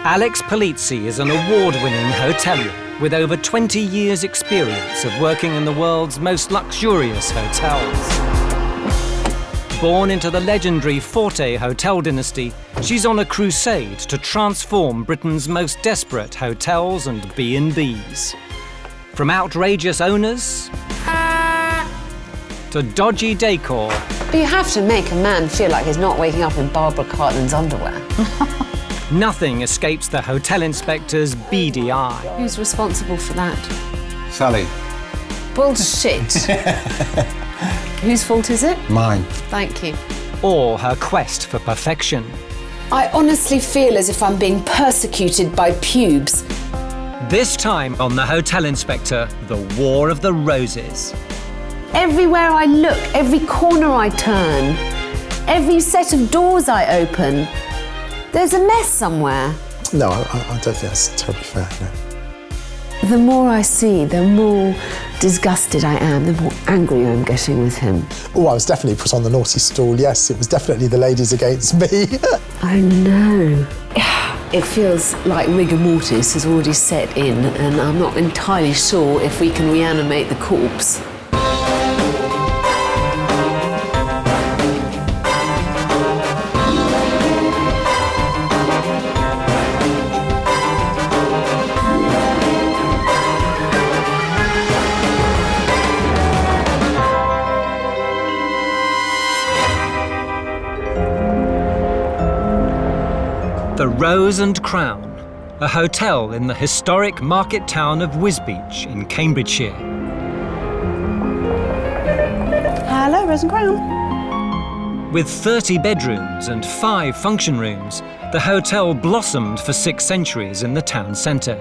Alex Polizzi is an award-winning hotelier with over 20 years' experience of working in the world's most luxurious hotels. Born into the legendary Forte hotel dynasty, she's on a crusade to transform Britain's most desperate hotels and B&Bs. From outrageous owners to dodgy decor. But you have to make a man feel like he's not waking up in Barbara Cartland's underwear. Nothing escapes the hotel inspector's beady eye. Who's responsible for that? Sally. Bullshit. Whose fault is it? Mine. Thank you. Or her quest for perfection. I honestly feel as if I'm being persecuted by pubes. This time on The Hotel Inspector, the War of the Roses. Everywhere I look, every corner I turn, every set of doors I open, there's a mess somewhere. No, I don't think that's terribly fair, no. The more I see, the more disgusted I am, the more angry I'm getting with him. Oh, I was definitely put on the naughty stool, yes. It was definitely the ladies against me. I know. It feels like rigor mortis has already set in, and I'm not entirely sure if we can reanimate the corpse. The Rose and Crown, a hotel in the historic market town of Wisbech in Cambridgeshire. Hello, Rose and Crown. With 30 bedrooms and 5 function rooms, the hotel blossomed for 6 centuries in the town centre.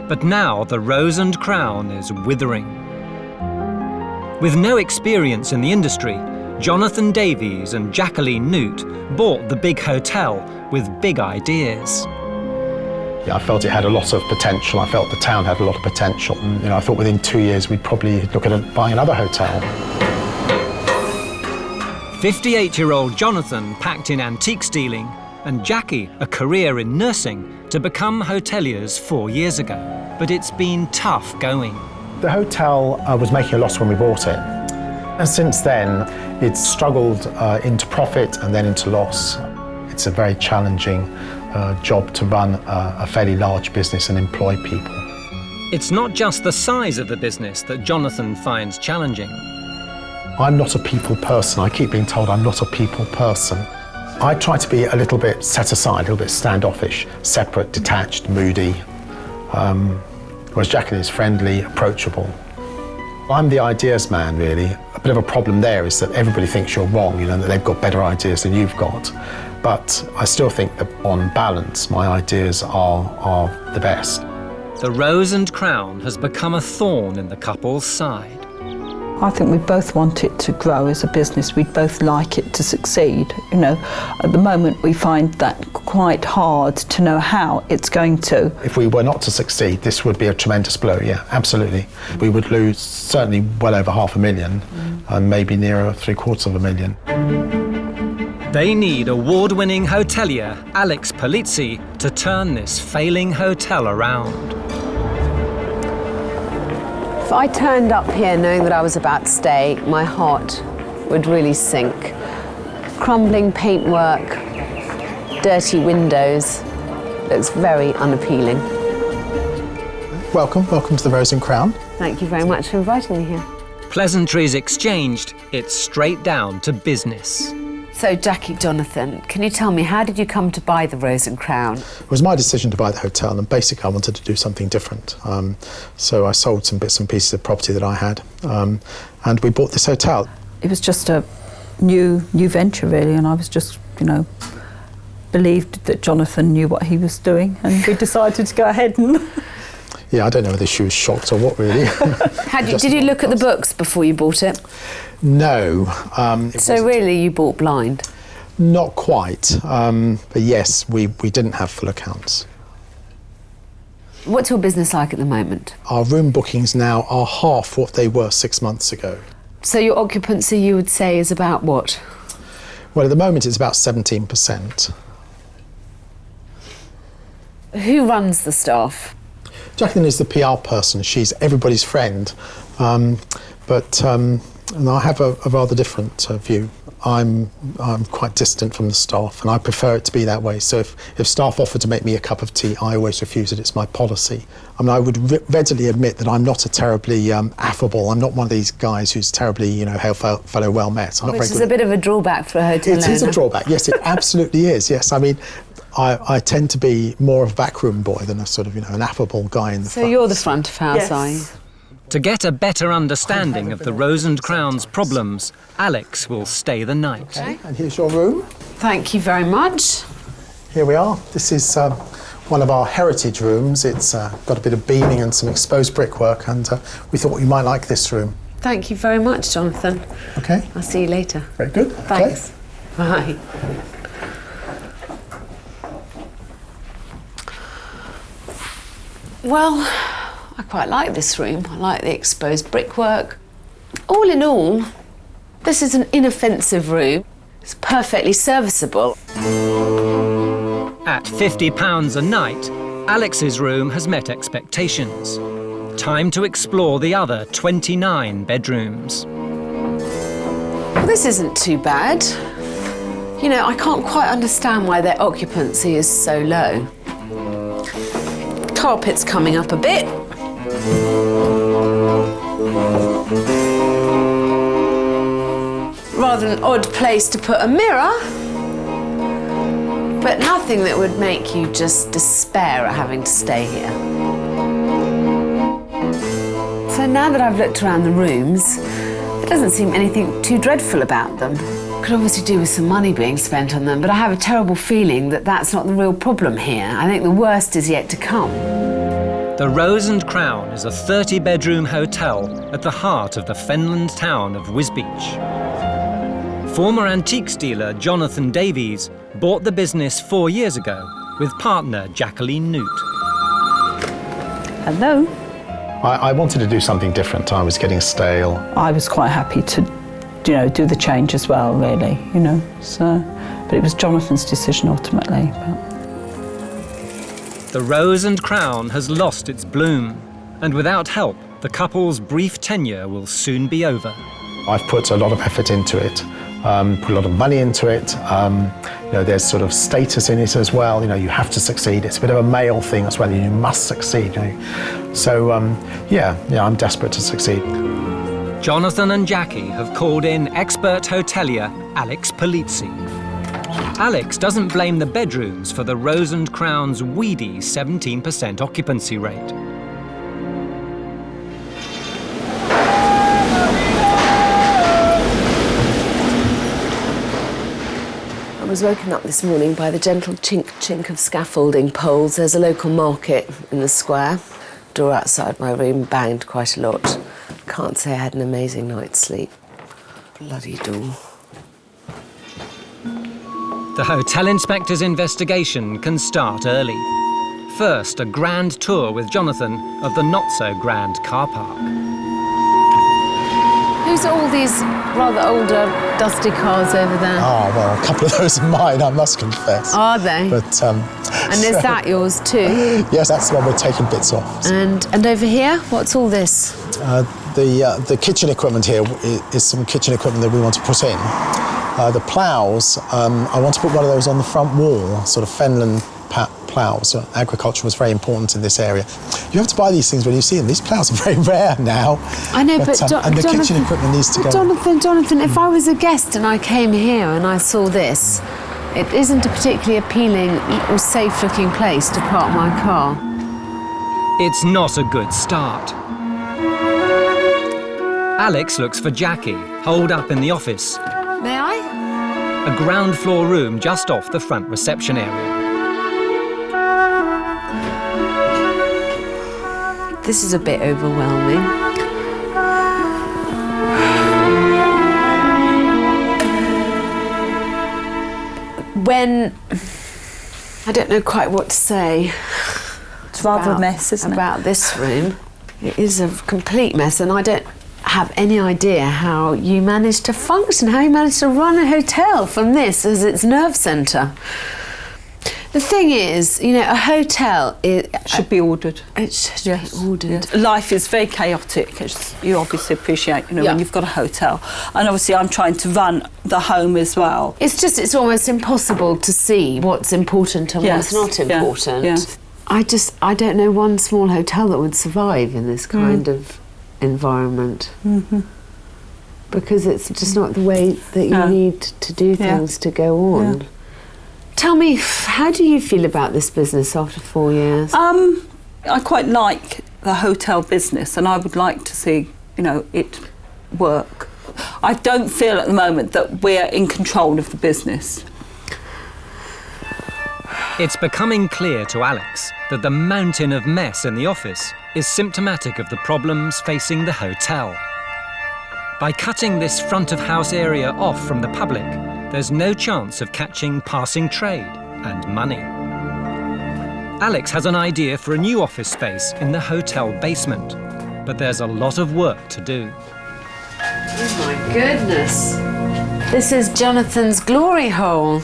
But now the Rose and Crown is withering. With no experience in the industry, Jonathan Davies and Jacqueline Newt bought the big hotel with big ideas. I felt it had a lot of potential. I felt the town had a lot of potential. And, I thought within 2 years we'd probably look at buying another hotel. 58-year-old Jonathan packed in antique stealing, and Jacquie a career in nursing to become hoteliers 4 years ago. But it's been tough going. The hotel was making a loss when we bought it. And since then, it's struggled into profit and then into loss. It's a very challenging job to run a fairly large business and employ people. It's not just the size of the business that Jonathan finds challenging. I'm not a people person. I keep being told I'm not a people person. I try to be a little bit set aside, a little bit standoffish, separate, detached, moody, whereas Jacqueline is friendly, approachable. I'm the ideas man, really. A bit of a problem there is that everybody thinks you're wrong, that they've got better ideas than you've got. But I still think that on balance, my ideas are the best. The Rose and Crown has become a thorn in the couple's side. I think we both want it to grow as a business. We'd both like it to succeed. At the moment we find that quite hard to know how it's going to. If we were not to succeed, this would be a tremendous blow, yeah, absolutely. We would lose certainly well over $500,000 and maybe nearer $750,000. They need award-winning hotelier Alex Polizzi to turn this failing hotel around. If I turned up here knowing that I was about to stay, my heart would really sink. Crumbling paintwork, dirty windows, looks very unappealing. Welcome to the Rose and Crown. Thank you very much for inviting me here. Pleasantries exchanged, it's straight down to business. So, Jacquie, Jonathan, can you tell me, how did you come to buy the Rose and Crown? It was my decision to buy the hotel, and basically I wanted to do something different. So I sold some bits and pieces of property that I had, and we bought this hotel. It was just a new venture, really, and I was just, believed that Jonathan knew what he was doing, and we decided to go ahead and... Yeah, I don't know whether she was shocked or what, really. Did you look at the books before you bought it? No. So really you bought blind? Not quite, but yes, we didn't have full accounts. What's your business like at the moment? Our room bookings now are half what they were 6 months ago. So your occupancy, you would say, is about what? Well, at the moment it's about 17%. Who runs the staff? Jacqueline is the PR person. She's everybody's friend. And I have a rather different view. I'm quite distant from the staff, and I prefer it to be that way. So if staff offer to make me a cup of tea, I always refuse it. It's my policy. I mean, I would readily admit that I'm not a terribly affable. I'm not one of these guys who's terribly, hail fellow well met. Which is a bit of a drawback for a hotel owner. It is a drawback. Yes, it absolutely is. Yes, I mean, I tend to be more of a backroom boy than a sort of, an affable guy in the front. So you're the front of house, Yes. are you? To get a better understanding of the Rose and Crown's problems, Alex will stay the night. Okay, and here's your room. Thank you very much. Here we are. This is one of our heritage rooms. It's got a bit of beaming and some exposed brickwork, and we thought you might like this room. Thank you very much, Jonathan. Okay. I'll see you later. Very good. Thanks. Okay. Bye. Well, I quite like this room. I like the exposed brickwork. All in all, this is an inoffensive room. It's perfectly serviceable. At £50 a night, Alex's room has met expectations. Time to explore the other 29 bedrooms. Well, this isn't too bad. I can't quite understand why their occupancy is so low. Carpet's coming up a bit. Rather an odd place to put a mirror, but nothing that would make you just despair at having to stay here. So now that I've looked around the rooms, there doesn't seem anything too dreadful about them. Could obviously do with some money being spent on them, but I have a terrible feeling that that's not the real problem here. I think the worst is yet to come. The Rose and Crown is a 30-bedroom hotel at the heart of the Fenland town of Wisbech. Former antiques dealer Jonathan Davies bought the business 4 years ago with partner Jacqueline Newt. Hello. I wanted to do something different. I was getting stale. I was quite happy to, do the change as well, really, but it was Jonathan's decision ultimately. The Rose and Crown has lost its bloom, and without help, the couple's brief tenure will soon be over. I've put a lot of effort into it, put a lot of money into it. There's sort of status in it as well. You have to succeed. It's a bit of a male thing as well. You must succeed. So I'm desperate to succeed. Jonathan and Jacquie have called in expert hotelier Alex Polizzi. Alex doesn't blame the bedrooms for the Rose and Crown's weedy 17% occupancy rate. I was woken up this morning by the gentle chink-chink of scaffolding poles. There's a local market in the square. Door outside my room banged quite a lot. Can't say I had an amazing night's sleep. Bloody door. The hotel inspector's investigation can start early. First, a grand tour with Jonathan of the not-so-grand car park. Who's all these rather older, dusty cars over there? Oh, well, a couple of those are mine, I must confess. Are they? But, and is that yours too? Yes, that's the one we're taking bits off. And over here, what's all this? The kitchen equipment here is some kitchen equipment that we want to put in. The ploughs, I want to put one of those on the front wall, sort of Fenland ploughs. Agriculture was very important in this area. You have to buy these things when you see them. These ploughs are very rare now. I know, but and the kitchen equipment needs to go. Jonathan, if I was a guest and I came here and I saw this, it isn't a particularly appealing or safe-looking place to park my car. It's not a good start. Alex looks for Jacquie, holed up in the office. May I? A ground floor room just off the front reception area. This is a bit overwhelming. I don't know quite what to say. It's rather a mess, isn't it? About this room. It is a complete mess, and I don't have any idea how you managed to function, how you managed to run a hotel from this as its nerve centre. The thing is, you know, a hotel should be ordered. It should be ordered. Yes. Life is very chaotic, as you obviously appreciate, you know, when you've got a hotel. And obviously I'm trying to run the home as well. It's almost impossible to see what's important and what's not important. Yeah. I don't know one small hotel that would survive in this kind of environment. Because it's just not the way that you need to do things to go on. Yeah. Tell me, how do you feel about this business after 4 years? I quite like the hotel business, and I would like to see, you know, it work. I don't feel at the moment that we're in control of the business. It's becoming clear to Alex that the mountain of mess in the office is symptomatic of the problems facing the hotel. By cutting this front-of-house area off from the public, there's no chance of catching passing trade and money. Alex has an idea for a new office space in the hotel basement, but there's a lot of work to do. Oh my goodness. This is Jonathan's glory hole.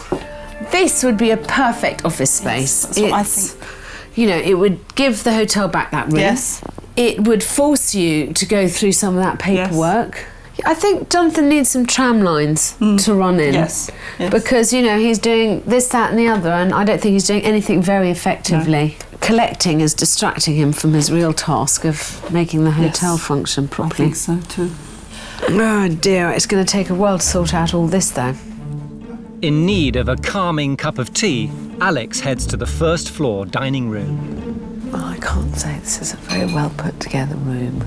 This would be a perfect office space. Yes, that's what I think. You know, it would give the hotel back that room. Yes. It would force you to go through some of that paperwork. Yes. I think Jonathan needs some tram lines to run in. Yes. Because, you know, he's doing this, that and the other, and I don't think he's doing anything very effectively. No. Collecting is distracting him from his real task of making the hotel function properly. I think so too. Oh dear, it's going to take a while to sort out all this though. In need of a calming cup of tea, Alex heads to the first floor dining room. Oh, I can't say this is a very well put together room.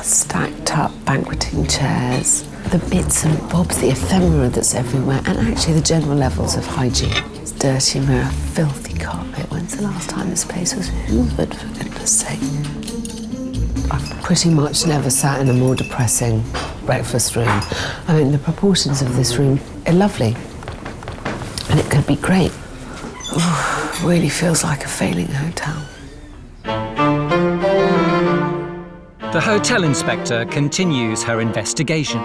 Stacked up banqueting chairs, the bits and bobs, the ephemera that's everywhere, and actually the general levels of hygiene. It's dirty mirror, filthy carpet. When's the last time this place was hoovered, for goodness sake? I've pretty much never sat in a more depressing breakfast room. I mean, the proportions of this room are lovely, and it could be great. Really feels like a failing hotel. The hotel inspector continues her investigation.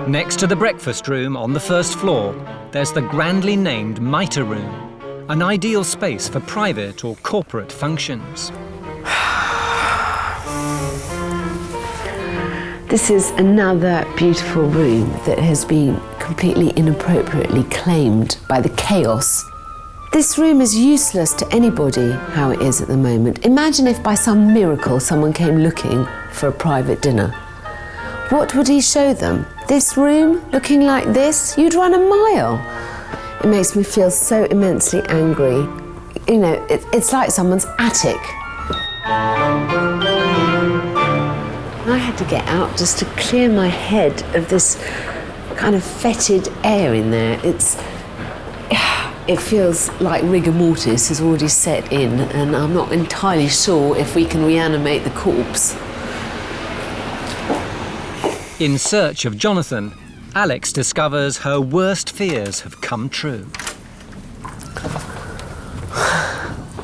Next to the breakfast room on the first floor, there's the grandly named Mitre Room, an ideal space for private or corporate functions. This is another beautiful room that has been completely inappropriately claimed by the chaos. This room is useless to anybody how it is at the moment. Imagine if by some miracle someone came looking for a private dinner. What would he show them? This room looking like this? You'd run a mile. It makes me feel so immensely angry. You know, it's like someone's attic. I had to get out just to clear my head of this kind of fetid air in there. It feels like rigor mortis has already set in, and I'm not entirely sure if we can reanimate the corpse. In search of Jonathan, Alex discovers her worst fears have come true.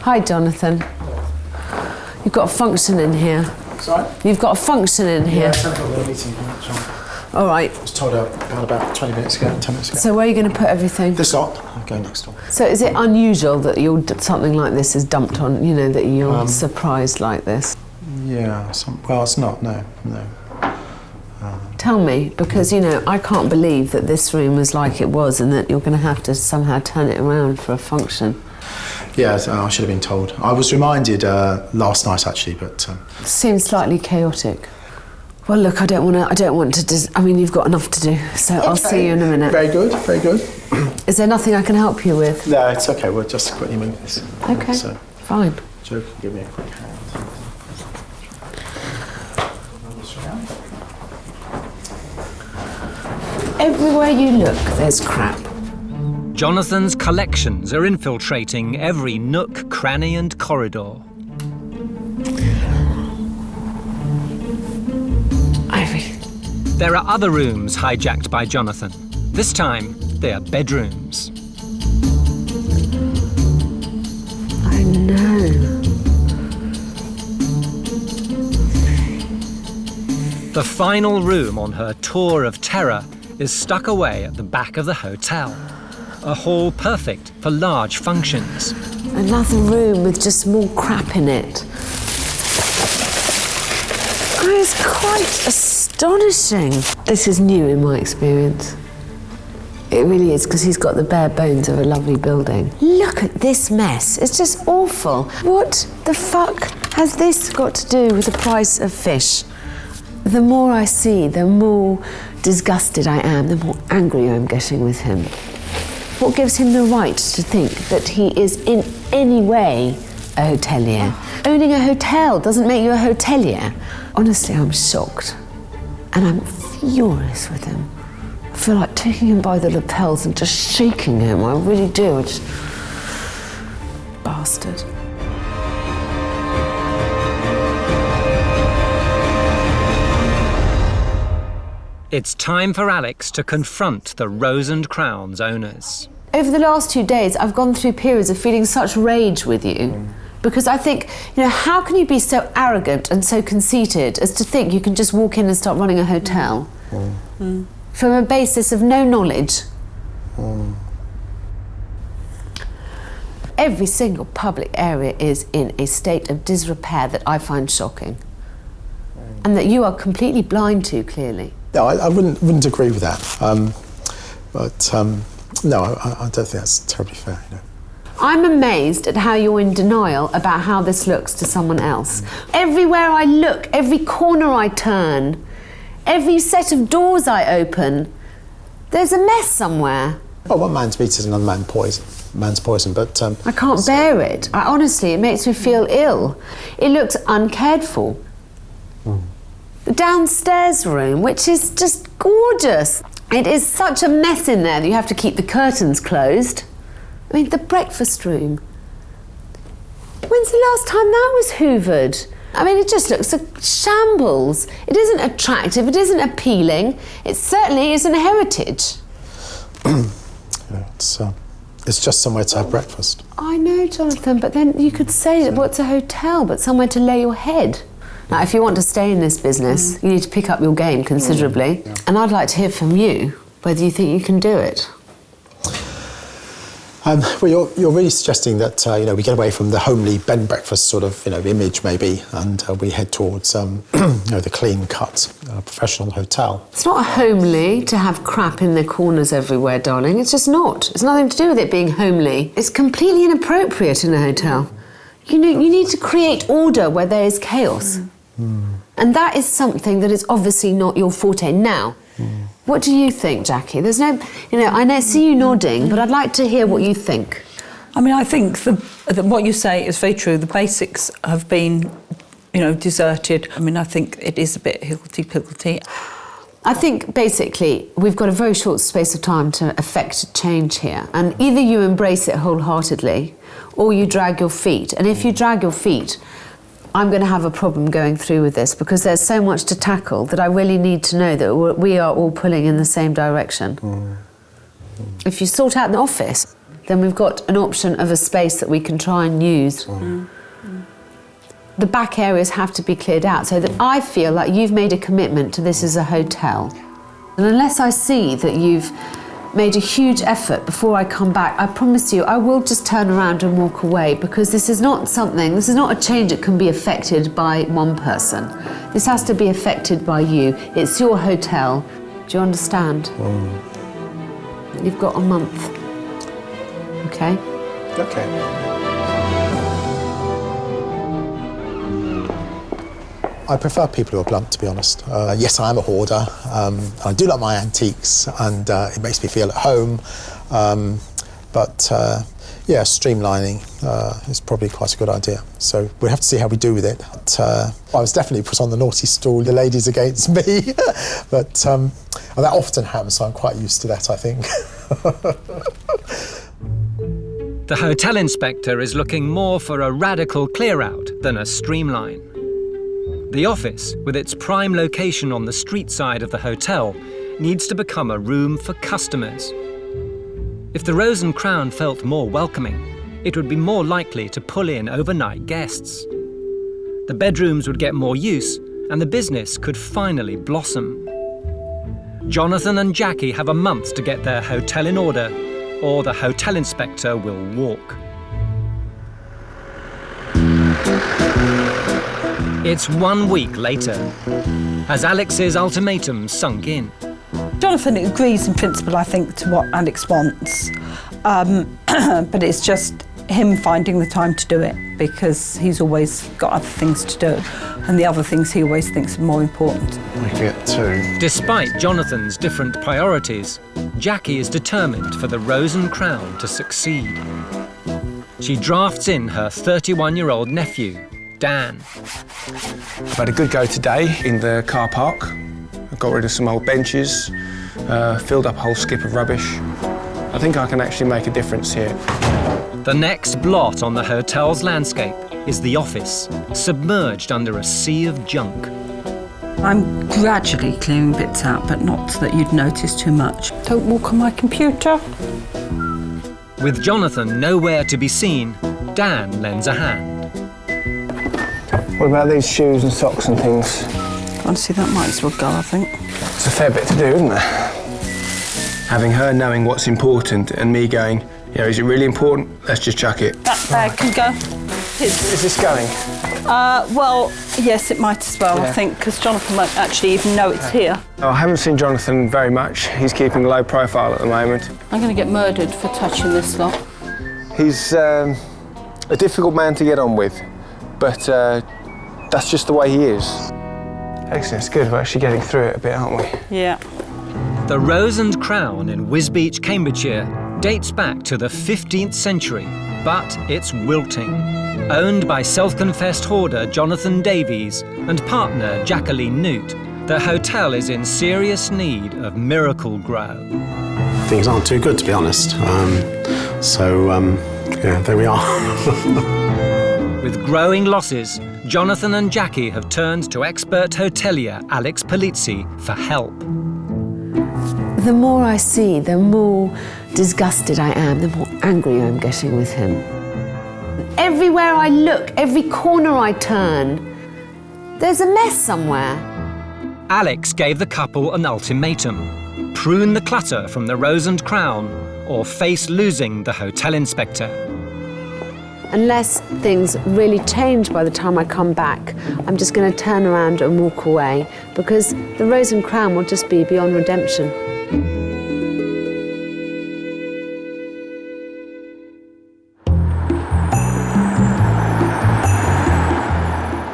Hi, Jonathan. You've got a function in here. Sorry? You've got a function in here. Yeah, I've got a little meeting. All right. I was told about 20 minutes ago, 10 minutes ago. So where are you going to put everything? This lot, I'll go next door. So is it unusual that something like this is dumped on, you know, that you're surprised like this? Yeah, well, it's not, no. Tell me, because, you know, I can't believe that this room was like it was and that you're going to have to somehow turn it around for a function. Yeah, I should have been told. I was reminded last night, actually, but... Seems slightly chaotic. Well, look, I don't want to... I mean, you've got enough to do, so okay. I'll see you in a minute. Very good, very good. Is there nothing I can help you with? No, it's okay. We'll just quickly move this. Okay, fine. Joe can give me a quick hand. Everywhere you look, there's crap. Jonathan's collections are infiltrating every nook, cranny and corridor. There are other rooms hijacked by Jonathan. This time, they are bedrooms. I know. The final room on her tour of terror is stuck away at the back of the hotel. a hall perfect for large functions. Another room with just more crap in it. Oh, it's quite astonishing. This is new in my experience. It really is, because he's got the bare bones of a lovely building. Look at this mess. It's just awful. What the fuck has this got to do with the price of fish? The more I see, the more disgusted I am, the more angry I'm getting with him. What gives him the right to think that he is in any way a hotelier? Owning a hotel doesn't make you a hotelier. Honestly, I'm shocked. And I'm furious with him. I feel like taking him by the lapels and just shaking him. I really do. Bastard. It's time for Alex to confront the Rose and Crown's owners. Over the last 2 days, I've gone through periods of feeling such rage with you. Because I think, how can you be so arrogant and so conceited as to think you can just walk in and start running a hotel? From a basis of no knowledge. Every single public area is in a state of disrepair that I find shocking. And that you are completely blind to, clearly. No, I wouldn't agree with that. No, I don't think that's terribly fair. I'm amazed at how you're in denial about how this looks to someone else. Everywhere I look, every corner I turn, every set of doors I open, there's a mess somewhere. Well, one man's meat is another man's poison, but... I can't bear it. Honestly, it makes me feel ill. It looks uncared for. The downstairs room, which is just gorgeous. It is such a mess in there that you have to keep the curtains closed. I mean, the breakfast room. When's the last time that was hoovered? I mean, it just looks a shambles. It isn't attractive, it isn't appealing. It certainly isn't a heritage. It's just somewhere to have breakfast. I know, Jonathan, but then you could say that what's a hotel but somewhere to lay your head. Now, if you want to stay in this business, you need to pick up your game considerably. And I'd like to hear from you whether you think you can do it. Well, you're really suggesting that we get away from the homely bed and breakfast sort of image maybe, and we head towards the clean-cut professional hotel. It's not homely to have crap in the corners everywhere, darling. It's just not. It's nothing to do with it being homely. It's completely inappropriate in a hotel. You need to create order where there is chaos. And that is something that is obviously not your forte. Now, what do you think, Jacquie? There's no, I see you nodding, but I'd like to hear what you think. I mean, I think what you say is very true. The basics have been, deserted. I mean, I think it is a bit higgledy-piggledy. I think, basically, we've got a very short space of time to effect change here. And either you embrace it wholeheartedly, or you drag your feet. And if you drag your feet, I'm going to have a problem going through with this, because there's so much to tackle that I really need to know that we are all pulling in the same direction. If you sort out an office, then we've got an option of a space that we can try and use. The back areas have to be cleared out so that I feel like you've made a commitment to this as a hotel. And unless I see that you've made a huge effort before I come back, I promise you I will just turn around and walk away, because this is not a change that can be affected by one person. This has to be affected by you. It's your hotel. Do you understand? You've got a month. Okay? Okay. I prefer people who are blunt, to be honest. Yes, I am a hoarder. I do like my antiques, and it makes me feel at home. But streamlining is probably quite a good idea. So we'll have to see how we do with it. But, I was definitely put on the naughty stool, the ladies against me. But that often happens, so I'm quite used to that, I think. The hotel inspector is looking more for a radical clear-out than a streamline. The office, with its prime location on the street side of the hotel, needs to become a room for customers. If the Rose and Crown felt more welcoming, it would be more likely to pull in overnight guests. The bedrooms would get more use, and the business could finally blossom. Jonathan and Jacquie have a month to get their hotel in order or the hotel inspector will walk. It's 1 week later. Has Alex's ultimatum sunk in? Jonathan agrees in principle, I think, to what Alex wants, but it's just him finding the time to do it, because he's always got other things to do, and the other things he always thinks are more important. We can get two. Despite Jonathan's different priorities, Jacquie is determined for the Rose and Crown to succeed. She drafts in her 31-year-old nephew, Dan. I've had a good go today in the car park. I got rid of some old benches, filled up a whole skip of rubbish. I think I can actually make a difference here. The next blot on the hotel's landscape is the office, submerged under a sea of junk. I'm gradually clearing bits out, but not so that you'd notice too much. Don't walk on my computer. With Jonathan nowhere to be seen, Dan lends a hand. What about these shoes and socks and things? Honestly, that might as well go, I think. It's a fair bit to do, isn't there? Having her knowing what's important and me going, you know, is it really important? Let's just chuck it. That bag can go. Is this going? Well, yes, it might as well, Yeah. I think, because Jonathan won't actually even know it's here. Oh, I haven't seen Jonathan very much. He's keeping a low profile at the moment. I'm going to get murdered for touching this lot. He's a difficult man to get on with, but that's just the way he is. Excellent, it's good. We're actually getting through it a bit, aren't we? Yeah. The Rose and Crown in Wisbech, Cambridgeshire, dates back to the 15th century, but it's wilting. Owned by self-confessed hoarder Jonathan Davies and partner Jacqueline Newt, the hotel is in serious need of miracle grow. Things aren't too good, to be honest. Yeah, there we are. With growing losses, Jonathan and Jacquie have turned to expert hotelier Alex Polizzi for help. The more I see, the more disgusted I am, the more angry I'm getting with him. Everywhere I look, every corner I turn, there's a mess somewhere. Alex gave the couple an ultimatum: prune the clutter from the Rose and Crown or face losing the hotel inspector. Unless things really change by the time I come back, I'm just going to turn around and walk away, because the Rose and Crown will just be beyond redemption.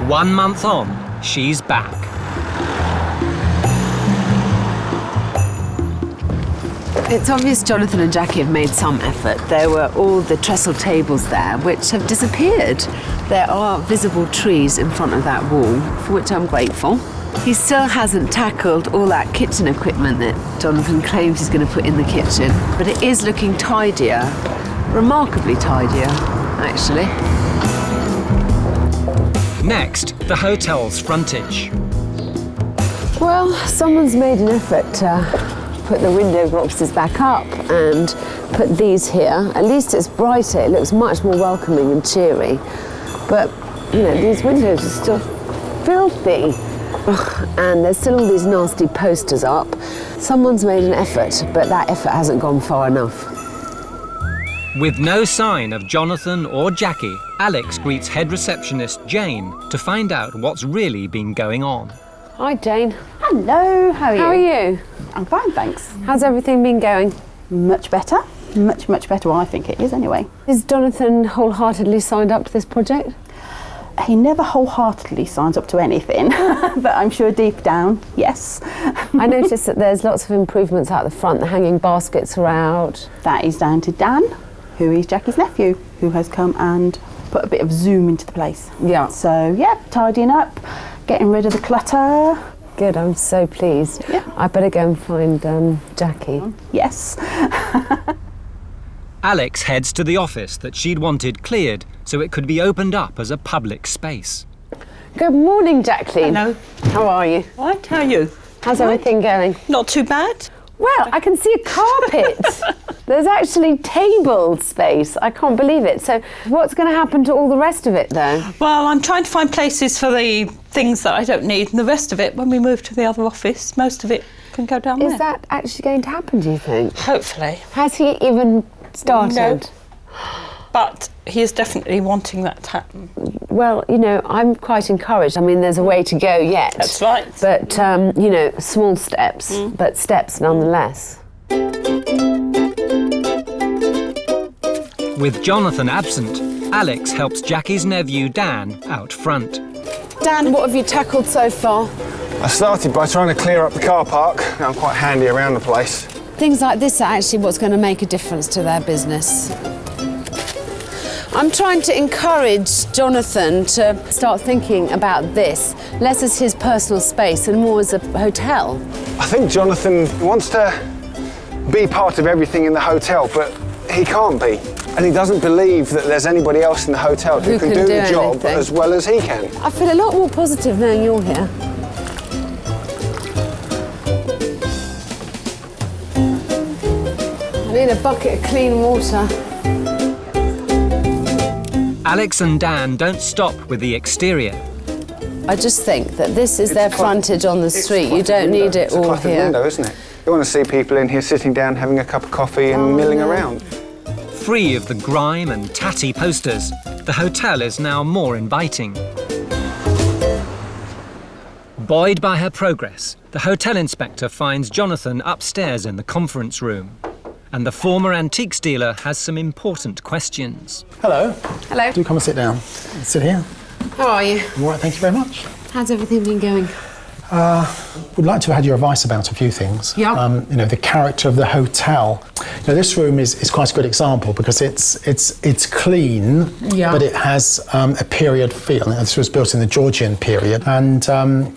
One month on, she's back. It's obvious Jonathan and Jacquie have made some effort. There were all the trestle tables there, which have disappeared. There are visible trees in front of that wall, for which I'm grateful. He still hasn't tackled all that kitchen equipment that Jonathan claims he's going to put in the kitchen, but it is looking tidier, remarkably tidier, actually. Next, the hotel's frontage. Well, someone's made an effort to put the window boxes back up and put these here. At least it's brighter, it looks much more welcoming and cheery. But, you know, these windows are still filthy. Ugh, and there's still all these nasty posters up. Someone's made an effort, but that effort hasn't gone far enough. With no sign of Jonathan or Jacquie, Alex greets head receptionist Jane to find out what's really been going on. Hi, Jane. Hello, how are you? How are you? I'm fine, thanks. How's everything been going? Much better. Much better. Well, I think it is anyway. Is Jonathan wholeheartedly signed up to this project? He never wholeheartedly signs up to anything, but I'm sure deep down, yes. I noticed that there's lots of improvements out the front. The hanging baskets are out. That is down to Dan, who is Jackie's nephew, who has come and put a bit of zoom into the place. Yeah. So, yeah, tidying up, getting rid of the clutter. Good, I'm so pleased. Yeah. I better go and find Jacquie. Yes. Alex heads to the office that she'd wanted cleared so it could be opened up as a public space. Good morning, Jacqueline. Hello. How are you? Right, how are you? How's everything going? Not too bad. Well, I can see a carpet. There's actually table space. I can't believe it. So what's going to happen to all the rest of it, though? Well, I'm trying to find places for the things that I don't need, and the rest of it, when we move to the other office, most of it can go down there. Is that actually going to happen, do you think? Hopefully. Has he even started? No. But he is definitely wanting that to happen. Well, you know, I'm quite encouraged. I mean, there's a way to go yet. That's right. But, you know, small steps, but steps nonetheless. With Jonathan absent, Alex helps Jackie's nephew Dan out front. Dan, what have you tackled so far? I started by trying to clear up the car park. I'm quite handy around the place. Things like this are actually what's going to make a difference to their business. I'm trying to encourage Jonathan to start thinking about this, less as his personal space and more as a hotel. I think Jonathan wants to be part of everything in the hotel, but he can't be. And he doesn't believe that there's anybody else in the hotel who can do the job anything as well as he can. I feel a lot more positive knowing you're here. I need a bucket of clean water. Alex and Dan don't stop with the exterior. I just think that this is their frontage on the street. You don't need it all here. It's a cluttered window, isn't it? You want to see people in here sitting down, having a cup of coffee and milling around. Free of the grime and tatty posters, the hotel is now more inviting. Buoyed by her progress, the hotel inspector finds Jonathan upstairs in the conference room. And the former antiques dealer has some important questions. Hello. Hello. Do come and sit down. Sit here. How are you? All right, thank you very much. How's everything been going? Would like to have had your advice about a few things. Yeah. You know, the character of the hotel. You know, this room is quite a good example because it's clean, but it has a period feel. This was built in the Georgian period, and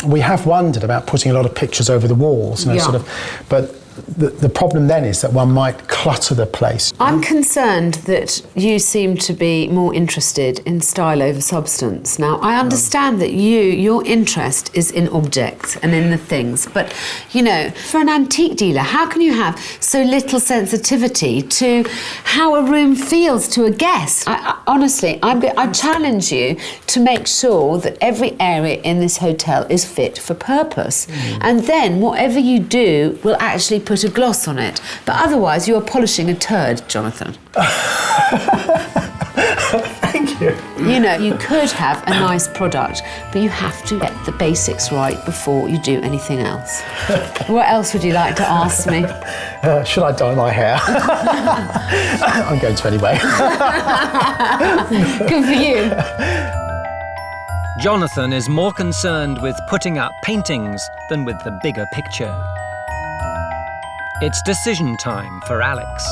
we have wondered about putting a lot of pictures over the walls. You know, sort of, but. The problem then is that one might clutter the place. I'm concerned that you seem to be more interested in style over substance. Now, I understand that your interest is in objects and in the things, but, you know, for an antique dealer, how can you have so little sensitivity to how a room feels to a guest? Honestly, I challenge you to make sure that every area in this hotel is fit for purpose. And then whatever you do will actually put a gloss on it. But otherwise, you are polishing a turd, Jonathan. Thank you. You know, you could have a nice product, but you have to get the basics right before you do anything else. What else would you like to ask me? Should I dye my hair? I'm going to anyway. Good for you. Jonathan is more concerned with putting up paintings than with the bigger picture. It's decision time for Alex.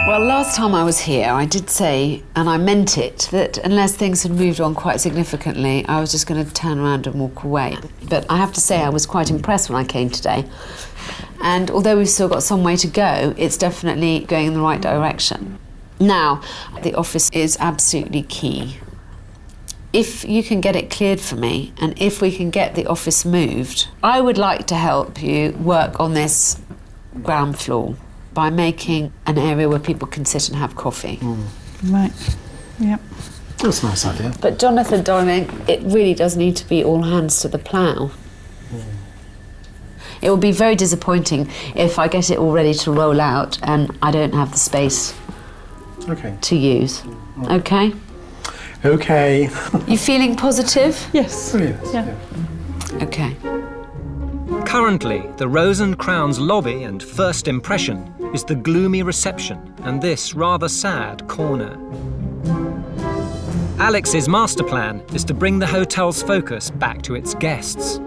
Well, last time I was here, I did say, and I meant it, that unless things had moved on quite significantly, I was just going to turn around and walk away. But I have to say I was quite impressed when I came today. And although we've still got some way to go, it's definitely going in the right direction. Now, the office is absolutely key. If you can get it cleared for me, and if we can get the office moved, I would like to help you work on this ground floor by making an area where people can sit and have coffee. Right, yep. That's a nice idea. But Jonathan, darling, it really does need to be all hands to the plough. It will be very disappointing if I get it all ready to roll out and I don't have the space to use. Okay? Okay. You feeling positive? Yes. Yes. Yeah. Okay. Currently, the Rose and Crown's lobby and first impression is the gloomy reception and this rather sad corner. Alex's master plan is to bring the hotel's focus back to its guests.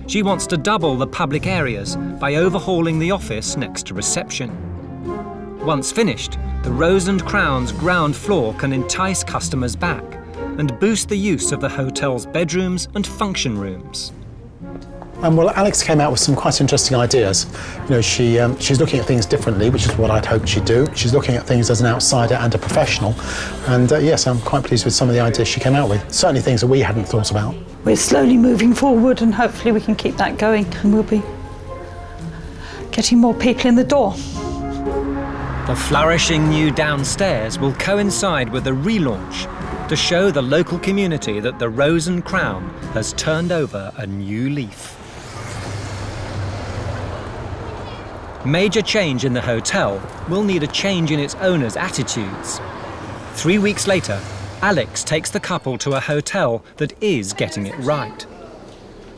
She wants to double the public areas by overhauling the office next to reception. Once finished, the Rose and Crown's ground floor can entice customers back and boost the use of the hotel's bedrooms and function rooms. Well, Alex came out with some quite interesting ideas. You know, she's looking at things differently, which is what I'd hoped she'd do. She's looking at things as an outsider and a professional. And yes, I'm quite pleased with some of the ideas she came out with. Certainly things that we hadn't thought about. We're slowly moving forward and hopefully we can keep that going and we'll be getting more people in the door. The flourishing new downstairs will coincide with the relaunch to show the local community that the Rose and Crown has turned over a new leaf. Major change in the hotel will need a change in its owners' attitudes. 3 weeks later, Alex takes the couple to a hotel that is getting it right.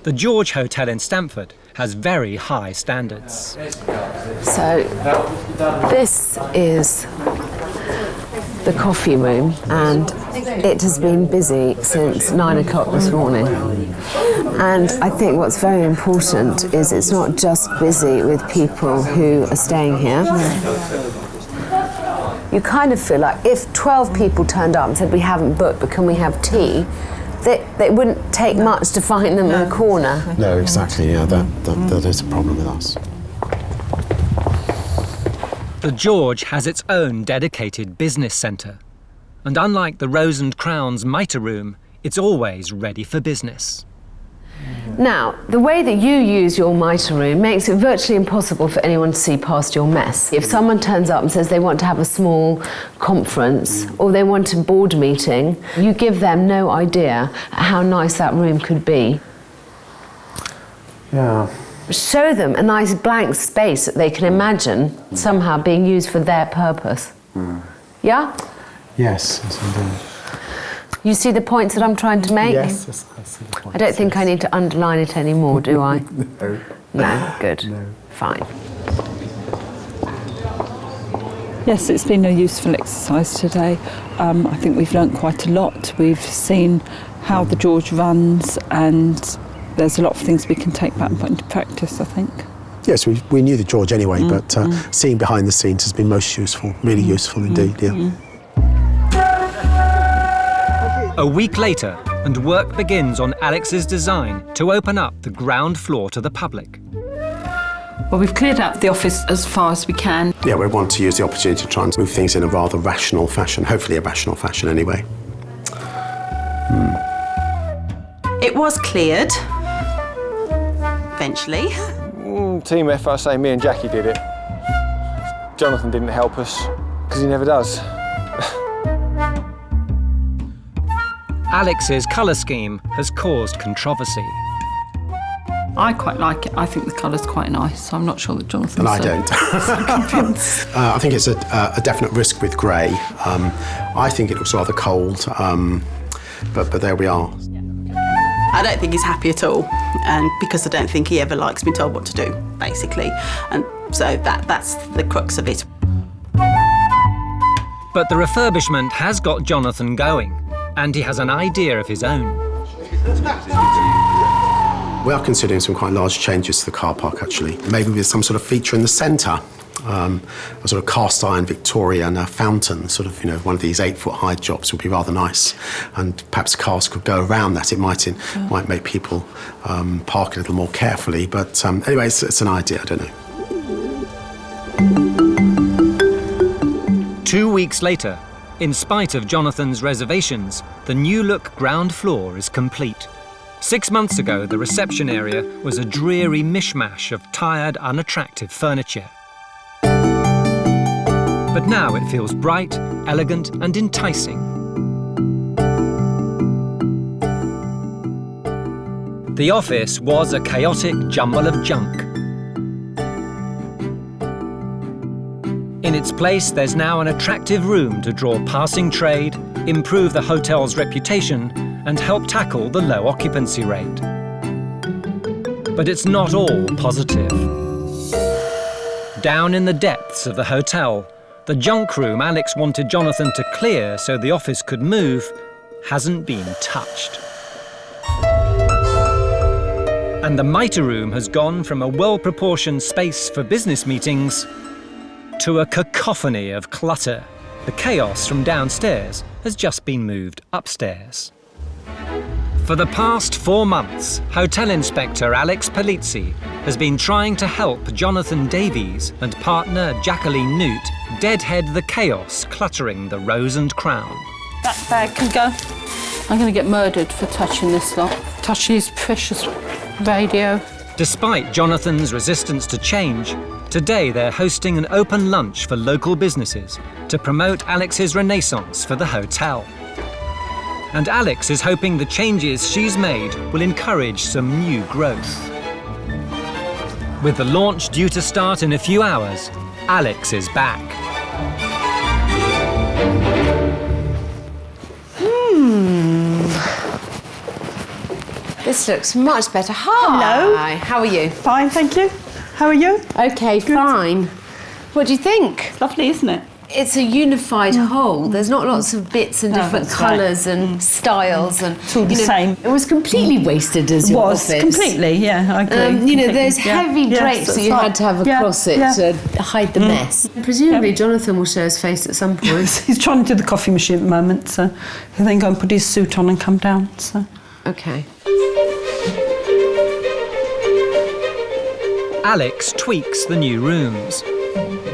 The George Hotel in Stamford has very high standards. So this is the coffee room, and it has been busy since 9 o'clock this morning. And I think what's very important is it's not just busy with people who are staying here. You kind of feel like if 12 people turned up and said, we haven't booked, but can we have tea? It wouldn't take much to find them in a corner. No, exactly, yeah, that is a problem with us. The George has its own dedicated business centre. And unlike the Rose and Crown's mitre room, it's always ready for business. Now, the way that you use your mitre room makes it virtually impossible for anyone to see past your mess. If someone turns up and says they want to have a small conference or they want a board meeting, you give them no idea how nice that room could be. Yeah. Show them a nice blank space that they can imagine somehow being used for their purpose. Yeah? Yes, yes indeed. You see the points that I'm trying to make? Yes, I see the point. I don't think I need to underline it anymore, do I? No. No, good. No. Fine. Yes, it's been a useful exercise today. I think we've learnt quite a lot. We've seen how the George runs, and there's a lot of things we can take back and put into practice, I think. Yes, we knew the George anyway, but seeing behind the scenes has been most useful, really useful indeed, yeah. A week later, and work begins on Alex's design to open up the ground floor to the public. Well, we've cleared out the office as far as we can. Yeah, we want to use the opportunity to try and move things in a rather rational fashion, hopefully a rational fashion anyway. It was cleared, eventually. Team effort, I say me and Jackie did it. Jonathan didn't help us, because he never does. Alex's colour scheme has caused controversy. I quite like it. I think the colour's quite nice, so I'm not sure that Jonathan's And I don't. I think it's a definite risk with grey. I think it looks rather cold, but there we are. I don't think he's happy at all, and because I don't think he ever likes being told what to do, basically. And so that's the crux of it. But the refurbishment has got Jonathan going, and he has an idea of his own. We are considering some quite large changes to the car park, actually. Maybe with some sort of feature in the centre, a sort of cast iron Victorian fountain, sort of, one of these 8-foot high jobs would be rather nice. And perhaps cars could go around that. It might make people park a little more carefully. But anyway, it's an idea, I don't know. 2 weeks later, in spite of Jonathan's reservations, the new-look ground floor is complete. 6 months ago, the reception area was a dreary mishmash of tired, unattractive furniture. But now it feels bright, elegant and enticing. The office was a chaotic jumble of junk. In its place, there's now an attractive room to draw passing trade, improve the hotel's reputation, and help tackle the low occupancy rate. But it's not all positive. Down in the depths of the hotel, the junk room Alex wanted Jonathan to clear so the office could move hasn't been touched. And the mitre room has gone from a well-proportioned space for business meetings to a cacophony of clutter. The chaos from downstairs has just been moved upstairs. For the past 4 months, Hotel Inspector Alex Polizzi has been trying to help Jonathan Davies and partner Jacqueline Newt deadhead the chaos cluttering the Rose and Crown. That bag can go. I'm going to get murdered for touching this lot. Touching his precious radio. Despite Jonathan's resistance to change, Today they're hosting an open lunch for local businesses to promote Alex's renaissance for the hotel. And Alex is hoping the changes she's made will encourage some new growth. With the launch due to start in a few hours, Alex is back. This looks much better. Hi. Hello. How are you? Fine, thank you. How are you? Okay, fine. What do you think? Lovely, isn't it? It's a unified whole. There's not lots of bits and different that's right. colours and styles, and It's all the same. It was completely wasted as your Was office. completely, yeah, I agree. Those heavy drapes that you had to have across it to hide the mess. Presumably, Jonathan will show his face at some point. He's trying to do the coffee machine at the moment, so he'll then go and put his suit on and come down. So. Okay. Alex tweaks the new rooms.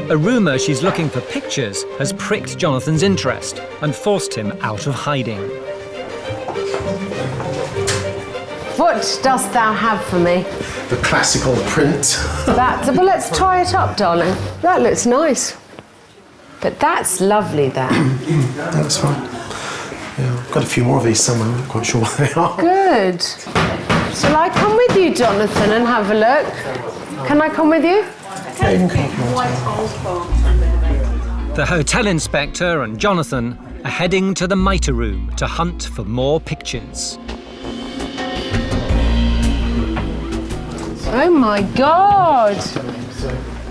A rumour she's looking for pictures has pricked Jonathan's interest and forced him out of hiding. What dost thou have for me? The classical print. Well, let's try it up, darling. That looks nice. But that's lovely, that. That's fine. Yeah, I've got a few more of these somewhere. I'm not quite sure what they are. Good. Shall I come with you, Jonathan, and have a look? Can I come with you? Yeah, you can come. The hotel inspector and Jonathan are heading to the mitre room to hunt for more pictures. Oh my God!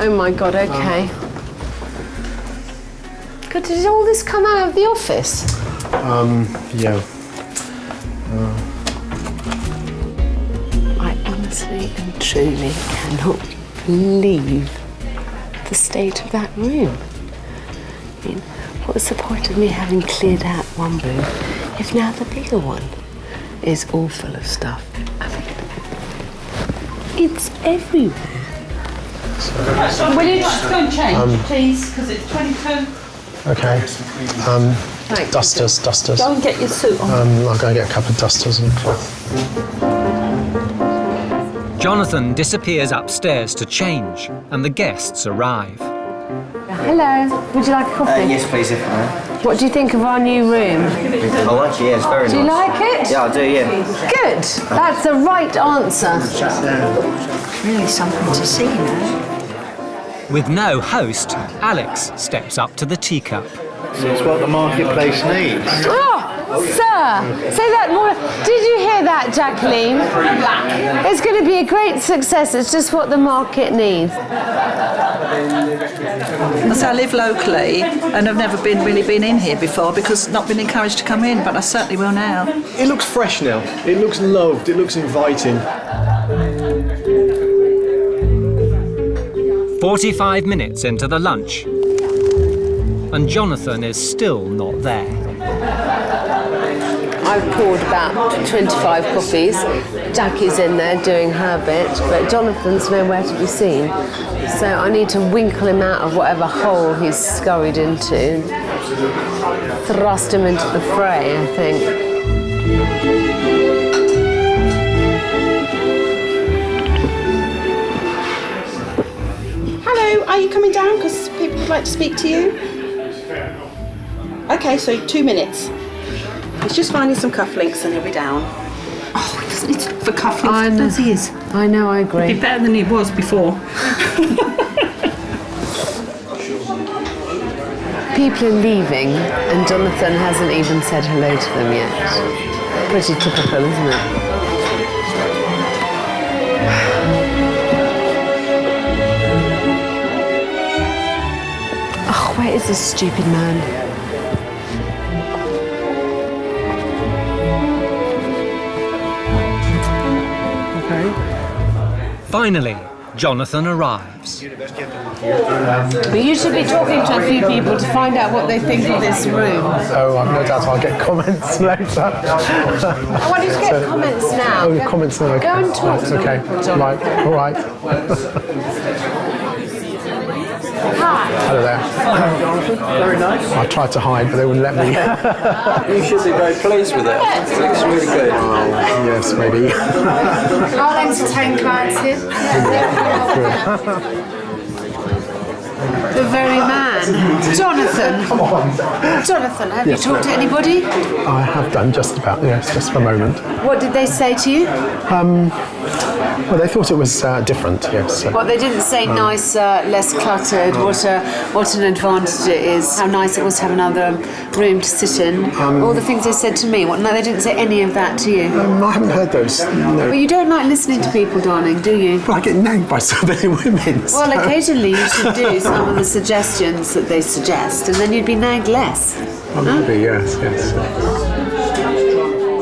Oh my God, okay. God, did all this come out of the office? Yeah. I honestly and truly cannot believe the state of that room. I mean, what was the point of me having cleared out one room if now the bigger one is all full of stuff? I mean, it's everywhere. Will you just go and change, please, because it's 22. Okay. Thanks. Dusters. Go and get your suit on. I'll go and get a couple of dusters and Jonathan disappears upstairs to change, and the guests arrive. Hello, would you like a coffee? Yes, please, if I may. What do you think of our new room? I like it, yeah, it's very nice. Do you like it? Yeah, I do, yeah. Good, that's the right answer. Really something to see now. With no host, Alex steps up to the teacup. So it's what the marketplace needs. Oh, sir, say that more. Did you hear that, Jacqueline? It's going to be a great success. It's just what the market needs. As I live locally and I've never really been in here before because not been encouraged to come in, but I certainly will now. It looks fresh now. It looks loved. It looks inviting. 45 minutes into the lunch, and Jonathan is still not there. I've poured about 25 coffees. Jackie's in there doing her bit, but Jonathan's nowhere to be seen. So I need to winkle him out of whatever hole he's scurried into and thrust him into the fray, I think. Hello, are you coming down? Because people would like to speak to you. Okay, so 2 minutes. He's just finding some cufflinks and he'll be down. Oh, he doesn't need to look for cufflinks I know. as he is. I know, I Be agree. better than he was before. People are leaving and Jonathan hasn't even said hello to them yet. Pretty typical, isn't it? Oh, where is this stupid man? Finally, Jonathan arrives. But you should be talking to a few people to find out what they think of this room. Oh, I've no doubt I'll get comments later. I want you to get comments now. Oh, comments now. Go and talk to them. Okay, right, all right. Hi. Hello there. Very nice. I tried to hide, but they wouldn't let me. You should be very pleased with it. It looks really good. Yes, maybe. I'll entertain clients here. The very man. Jonathan. Come on. Jonathan, have Yes, you talked to ma'am. anybody? I have done just about, yes, just for a moment. What did they say to you? Well, they thought it was different, yes. Well, they didn't say nicer, less cluttered, what an advantage it is, how nice it was to have another room to sit in. All the things they said to me. No, they didn't say any of that to you. I haven't heard those, no. Well, you don't like listening to people, darling, do you? Well, I get nagged by so many women. Well, occasionally you should do some of the suggestions that they suggest, and then you'd be nagged less. Maybe, yes.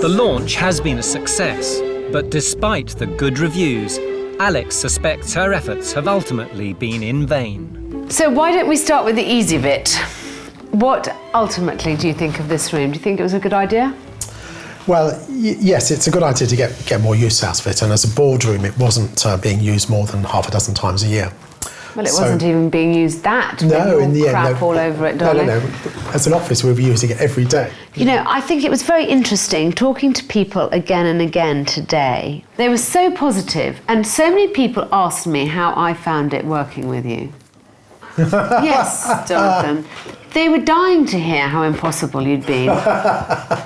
The launch has been a success, but despite the good reviews, Alex suspects her efforts have ultimately been in vain. So why don't we start with the easy bit? What ultimately do you think of this room? Do you think it was a good idea? Well, yes, it's a good idea to get more use out of it, and as a boardroom, it wasn't being used more than half a dozen times a year. Well, it wasn't even being used that. No, in the end, crap all over it, darling. No. As an office, we'll be using it every day. You know, I think it was very interesting talking to people again and again today. They were so positive, and so many people asked me how I found it working with you. Yes, Jonathan. They were dying to hear how impossible you'd been,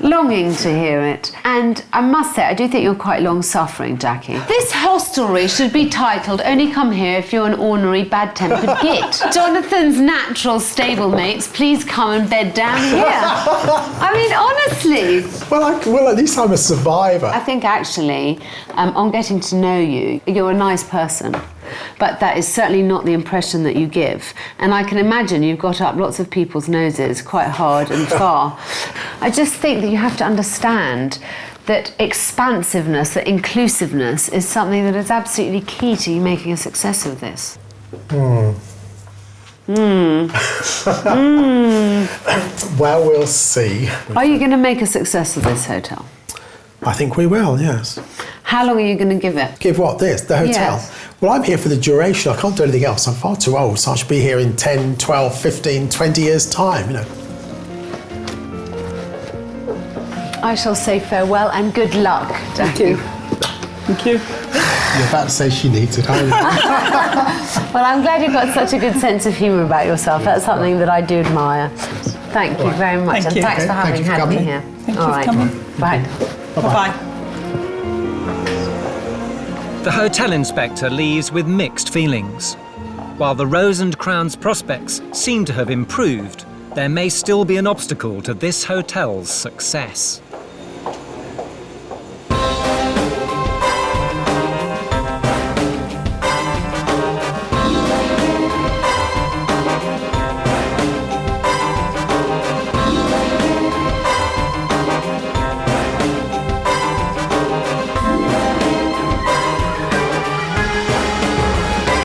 longing to hear it. And I must say, I do think you're quite long-suffering, Jackie. This hostelry should be titled "Only Come Here If You're an Ornery Bad-Tempered Git." Jonathan's natural stablemates, please come and bed down here. I mean, honestly. Well, at least I'm a survivor. I think actually, on getting to know you, you're a nice person. But that is certainly not the impression that you give. And I can imagine you've got up lots of people's noses quite hard and far. I just think that you have to understand that expansiveness, that inclusiveness is something that is absolutely key to you making a success of this. Well, we'll see. Are you going to make a success of this hotel? I think we will, yes. How long are you going to give it? Give what, this? The hotel? Yes. Well, I'm here for the duration. I can't do anything else. I'm far too old, so I should be here in 10, 12, 15, 20 years' time, you know. I shall say farewell and good luck, Jackie. Thank you. You're about to say she needs it, aren't you? Well, I'm glad you've got such a good sense of humour about yourself. That's something that I do admire. Thank you very much, Thank and you. thanks for Thank having you for had me coming. here. Thank All you for right. coming. Bye. Bye-bye. The hotel inspector leaves with mixed feelings. While the Rose and Crown's prospects seem to have improved, there may still be an obstacle to this hotel's success.